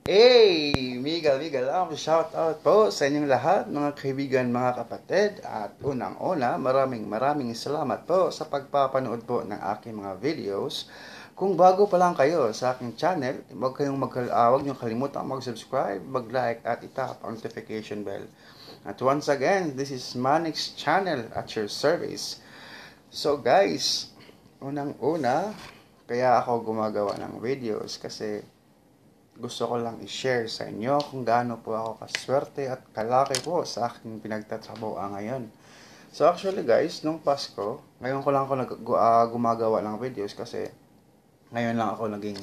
Hey! Miguel shout out po sa inyong lahat, mga kaibigan, mga kapatid. At unang-una, maraming salamat po sa pagpapanood po ng aking mga videos. Kung bago pa lang kayo sa aking channel, huwag niyong kalimutang mag-subscribe, mag-like at itap ang notification bell. At once again, this is Manix channel at your service. So guys, unang-una, kaya ako gumagawa ng videos kasi gusto ko lang i-share sa inyo kung gaano po ako kaswerte at kalaki po sa aking pinagtatrabahoan ngayon. So actually guys, nung Pasko, ngayon ko lang ako gumagawa ng videos kasi ngayon lang ako naging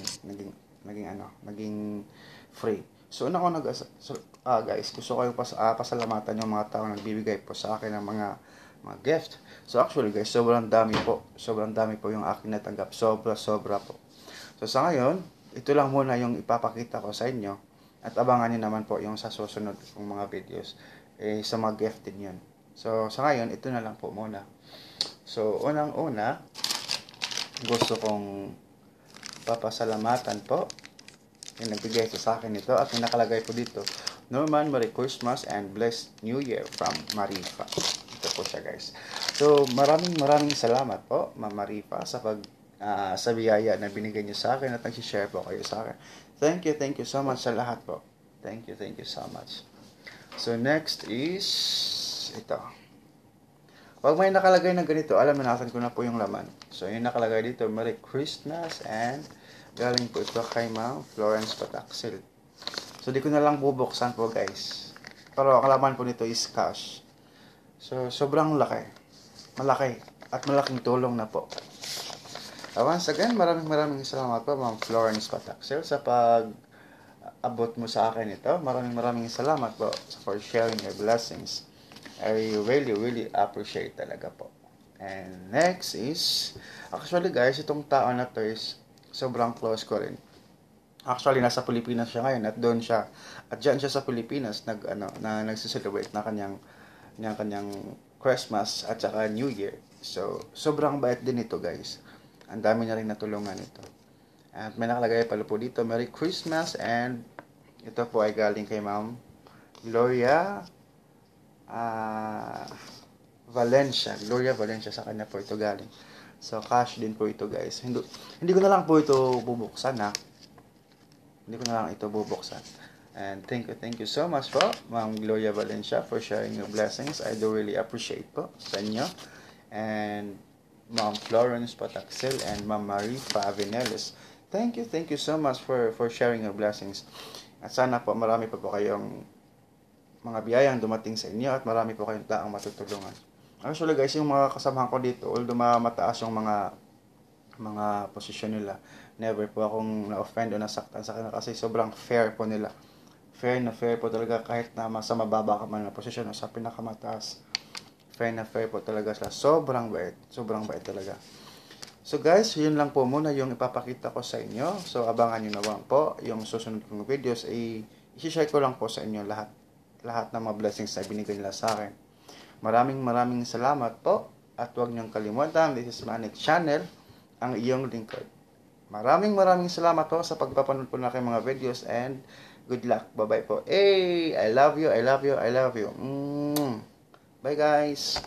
free. So una ko guys, gusto ko yung pasalamatan yung mga tao nagbibigay po sa akin ng mga gift. So actually guys, sobrang dami po yung aking natanggap. Sobra po. So sa ngayon, ito lang muna yung ipapakita ko sa inyo at abangan niyo naman po yung sa susunod kong mga videos sa mga gift din yun. So sa ngayon, ito na lang po muna. So unang-una, gusto kong papasalamatan po yung nagbigay sa akin ito at yung nakalagay po dito, Norman, Merry Christmas and Blessed New Year from Marifa. Ito po siya guys. So maraming salamat po Ma'am Marifa sa biyaya na binigay niyo sa akin at nag-share po kayo sa akin. Thank you so much sa lahat po. Thank you so much. So next is ito. Pag may nakalagay na ganito, alam na natin ko na po yung laman. So yung nakalagay dito, Merry Christmas and galing po ito kay Ma'am Florence Pataxil. So di ko na lang bubuksan po guys. Pero ang laman po nito is cash. So sobrang laki. Malaki. At malaking tulong na po. Once again, maraming salamat po Ma'am Florence Pataxil sa pag-abot mo sa akin ito. Maraming salamat po for sharing your blessings. I really appreciate talaga po. And next is, actually guys, itong tao na to is sobrang close ko rin. Actually, nasa Pilipinas siya ngayon at diyan siya sa Pilipinas nagse-celebrate na kanyang Christmas at saka New Year. So, sobrang bait din ito guys. Ang dami na rin natulungan ito. At may nakalagay pala po dito, Merry Christmas and ito po ay galing kay Ma'am Gloria Gloria Valencia, sa kanya po ito galing. So, cash din po ito guys. Hindi ko na lang po ito bubuksan ha. Hindi ko na lang ito bubuksan. And thank you so much po, Ma'am Gloria Valencia, for sharing your blessings. I do really appreciate po sa inyo. And Ma'am Florence Pataxil and Ma'am Marie Pavinelis. Thank you so much for sharing your blessings. At sana po marami pa po kayong mga biyayang dumating sa inyo at marami po kayong taong matutulungan. Actually guys, yung mga kasamahan ko dito, although mataas yung mga posisyon nila, never po akong na-offend o nasaktan sa kanila kasi sobrang fair po nila. Fair po talaga kahit na sa mababa ka man na posisyon o sa pinakamataas. Fair po talaga sila. Sobrang bait talaga. So guys, yun lang po muna yung ipapakita ko sa inyo. So abangan nyo naman po yung susunod kong videos. I-share ko lang po sa inyo lahat ng mga blessings na binigay nila sa akin. Maraming salamat po. At huwag niyong kalimutan, this is Manix Channel, ang iyong lingkod. Maraming salamat po sa pagpapanood po na aking mga videos and good luck. Bye-bye po. Hey, I love you. Bye guys.